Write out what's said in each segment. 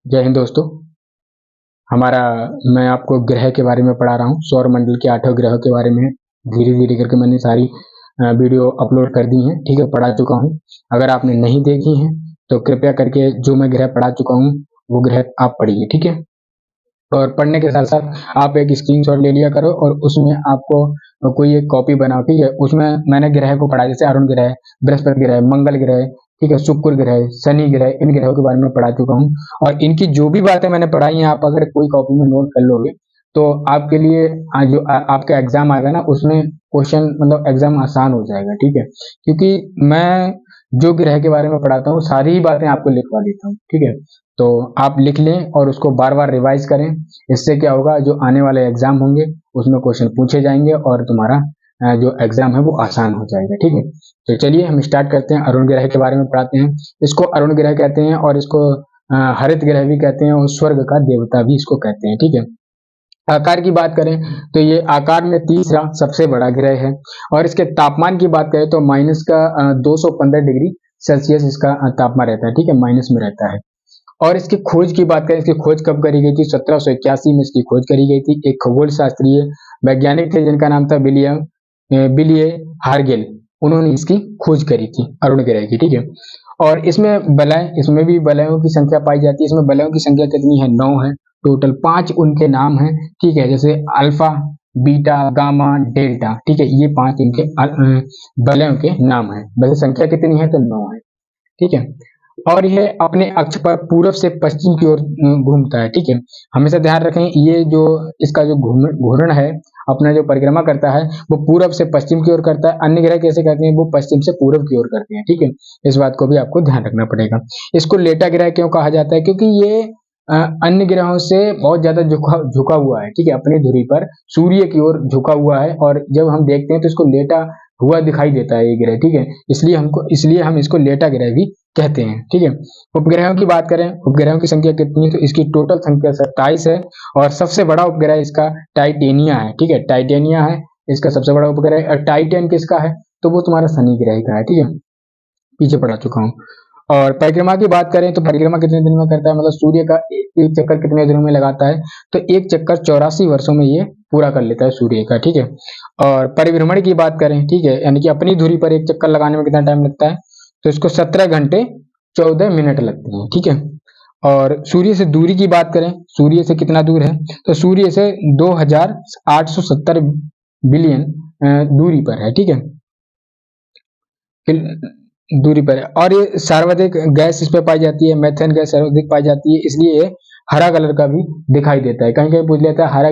जय हिंद दोस्तों। मैं आपको ग्रह के बारे में पढ़ा रहा हूँ। सौर मंडल के 8 ग्रहों के बारे में धीरे धीरे करके मैंने सारी वीडियो अपलोड कर दी हैं। ठीक है, पढ़ा चुका हूँ। अगर आपने नहीं देखी हैं तो कृपया करके जो मैं ग्रह पढ़ा चुका हूँ वो ग्रह आप पढ़िए। ठीक है, और पढ़ने के साथ साथ आप एक स्क्रीनशॉट ले लिया करो और उसमें आपको कोई एक कॉपी बनाओ। ठीक है, उसमें मैंने ग्रह को पढ़ा, जैसे अरुण ग्रह, बृहस्पति ग्रह, मंगल ग्रह, ठीक है, शुक्र ग्रह, शनि ग्रह, इन ग्रहों के बारे में पढ़ा चुका हूँ। और इनकी जो भी बातें मैंने पढ़ाई हैं, आप अगर कोई कॉपी में नोट कर लोगे तो आपके लिए आपका एग्जाम आएगा ना, उसमें क्वेश्चन मतलब एग्जाम आसान हो जाएगा। ठीक है, क्योंकि मैं जो ग्रह के बारे में पढ़ाता हूँ सारी ही बातें आपको लिखवा देता हूँ। ठीक है, तो आप लिख लें और उसको बार बार रिवाइज करें। इससे क्या होगा, जो आने वाले एग्जाम होंगे उसमें क्वेश्चन पूछे जाएंगे और तुम्हारा जो एग्जाम है वो आसान हो जाएगा। ठीक है, तो चलिए हम स्टार्ट करते हैं। अरुण ग्रह के बारे में पढ़ाते हैं। इसको अरुण ग्रह कहते हैं और इसको हरित ग्रह भी कहते हैं और स्वर्ग का देवता भी इसको कहते हैं। ठीक है, आकार की बात करें तो ये आकार में तीसरा सबसे बड़ा ग्रह है। और इसके तापमान की बात करें तो माइनस का 215 डिग्री सेल्सियस इसका तापमान रहता है। ठीक है, माइनस में रहता है। और इसकी खोज की बात करें, इसकी खोज कब करी गई थी? 1781 में इसकी खोज करी गई थी। एक खगोल शास्त्रीय वैज्ञानिक थे जिनका नाम था बिलिये हार्गेल। उन्होंने इसकी खोज करी थी अरुण ग्रह की। ठीक है, और इसमें भी वलयों की संख्या पाई जाती है। इसमें वलयों की संख्या कितनी है? 9 है टोटल। 5 उनके नाम हैं। ठीक है, जैसे अल्फा, बीटा, गामा, डेल्टा। ठीक है, ये 5 इनके वलयों के नाम हैं। वैसे संख्या कितनी है? तो 9 है। ठीक है, और यह अपने अक्ष पर पूर्व से पश्चिम की ओर घूमता है। ठीक है, हमेशा ध्यान रखें ये जो इसका जो घूर्ण है, अपना जो परिक्रमा करता है वो पूर्व से पश्चिम की ओर करता है। अन्य ग्रह कैसे करते हैं? वो पश्चिम से पूर्व की ओर करते हैं। ठीक है, इस बात को भी आपको ध्यान रखना पड़ेगा। इसको लेटा ग्रह क्यों कहा जाता है? क्योंकि ये अन्य ग्रहों से बहुत ज्यादा झुका हुआ है। ठीक है, अपनी धुरी पर सूर्य की ओर झुका हुआ है और जब हम देखते हैं तो इसको लेटा हुआ दिखाई देता है ये ग्रह। ठीक है, इसलिए हम इसको लेटा ग्रह भी कहते हैं। ठीक है, उपग्रहों की बात करें, उपग्रहों की संख्या कितनी है? तो इसकी टोटल संख्या 27 है और सबसे बड़ा उपग्रह इसका टाइटेनिया है। ठीक है, टाइटेनिया है इसका सबसे बड़ा उपग्रह। और टाइटेन किसका है? तो वो तुम्हारा शनि ग्रह का है। ठीक है, पीछे पढ़ा चुका हूँ। और परिक्रमा की बात करें तो परिक्रमा कितने दिन में करता है, मतलब सूर्य का एक चक्कर कितने दिनों में लगाता है? तो एक चक्कर 84 वर्षों में ये पूरा कर लेता है सूर्य का। ठीक है, और परिभ्रमण की बात करें, ठीक है, यानी कि अपनी धुरी पर एक चक्कर लगाने में कितना टाइम लगता है? तो इसको 17 घंटे 14 मिनट लगते हैं। ठीक है, और सूर्य से दूरी की बात करें, सूर्य से कितना दूर है? तो सूर्य से 2870 बिलियन दूरी पर है। ठीक है, दूरी पर है। और ये सर्वाधिक गैस इस पे पाई जाती है, मेथेन गैस सर्वाधिक पाई जाती है, इसलिए ये हरा कलर का भी दिखाई देता है। कहीं कहीं पूछ लेता है हरा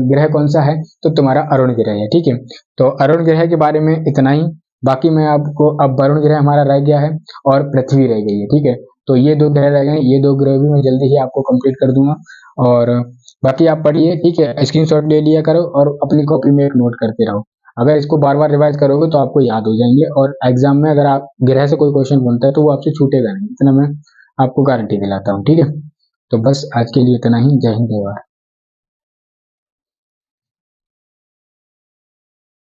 ग्रह कौन सा है? तो तुम्हारा अरुण ग्रह है। ठीक है, तो अरुण ग्रह के बारे में इतना ही। बाकी मैं आपको, अब वरुण ग्रह हमारा रह गया है और पृथ्वी रह गई है। ठीक है, तो ये 2 ग्रह रह गए। ये 2 ग्रह भी मैं जल्दी ही आपको कंप्लीट कर दूंगा। और बाकी आप पढ़िए। ठीक है, स्क्रीनशॉट ले लिया करो और अपनी कॉपी में एक नोट करते रहो। अगर इसको बार बार रिवाइज करोगे तो आपको याद हो जाएंगे और एग्जाम में अगर आप ग्रह से कोई क्वेश्चन बनता है तो वो आपसे छूटेगा नहीं, इतना मैं आपको गारंटी दिलाता हूँ। ठीक है, तो बस आज के लिए इतना ही। जय हिंद, जय भारत।